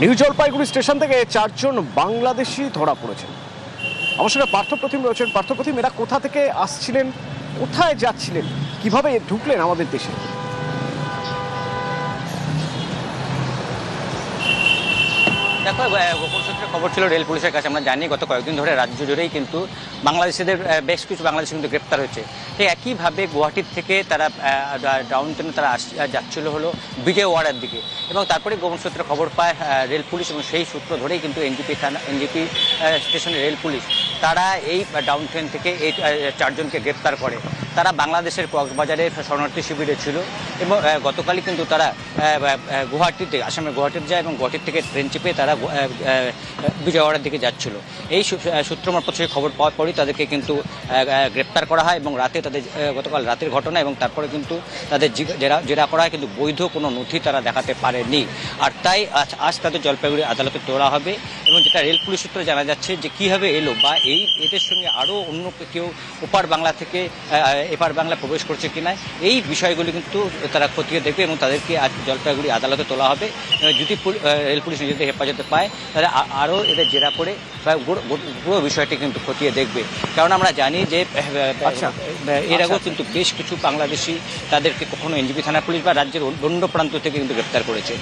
New Jalpaiguri station থেকে 4 জন বাংলাদেশি ধরা পড়েছেন। আমার সঙ্গে পার্থপ্রতিম রয়েছেন। পার্থপ্রতিম, এরা কোথা থেকে আসছিলেন, কোথায় যাচ্ছিলেন, কিভাবে ঢুকলেন আমাদের দেশে? দেখো, গোপন সূত্রে খবর ছিল রেল পুলিশের কাছে। আমরা জানি গত কয়েকদিন ধরে রাজ্য জুড়েই কিন্তু বাংলাদেশিদের বেশ কিছু বাংলাদেশি কিন্তু গ্রেপ্তার হয়েছে। ঠিক একইভাবে গুয়াহাটির থেকে তারা ডাউন টাউনে তারা যাচ্ছিল হলো বিজয়ওয়াড়ার দিকে, এবং তারপরে গোপন সূত্রে খবর পায় রেল পুলিশ, এবং সেই সূত্র ধরেই কিন্তু এনজিপি স্টেশনের রেল পুলিশ তারা এই ডাউন ট্রেন থেকে এই 4 জনকে গ্রেপ্তার করে। তারা বাংলাদেশের কক্সবাজারের শরণার্থী শিবিরে ছিল, এবং গতকালই কিন্তু তারা গুয়াহাটিতে আসামের গুয়াহাটিতে যায়, এবং গুয়াহাটির থেকে ট্রেন চেপে তারা বিজয়ওয়াড়ার দিকে যাচ্ছিল। এই সূত্র মারফত সেই খবর পাওয়ার পরই তাদেরকে কিন্তু গ্রেপ্তার করা হয়, এবং রাতে তাদের গতকাল রাতের ঘটনা, এবং তারপরে কিন্তু তাদের জেরা করা হয়, কিন্তু বৈধ কোনো নথি তারা দেখাতে পারেনি। আর তাই আজ তাদের জলপাইগুড়ি আদালতে তোলা হবে, এবং যেটা রেল পুলিশ সূত্রে জানা যাচ্ছে যে কীভাবে এলো, বা এদের সঙ্গে আরও অন্য কেউ ওপার বাংলা থেকে এপার বাংলা প্রবেশ করছে কিনা, এই বিষয়গুলি কিন্তু তারা খতিয়ে দেখবে, এবং তাদেরকে আজ জলপাইগুড়ি আদালতে তোলা হবে। যদি রেল পুলিশ নিজেদের হেফাজতে পায় তাহলে আরও এদের জেরা করে পুরো বিষয়টি কিন্তু খতিয়ে দেখবে। কারণ আমরা জানি যে এর আগেও কিন্তু বেশ কিছু বাংলাদেশি তাদেরকে কখনো এনজিপি থানা পুলিশ বা রাজ্যের অন্য প্রান্ত থেকে কিন্তু গ্রেপ্তার করেছে।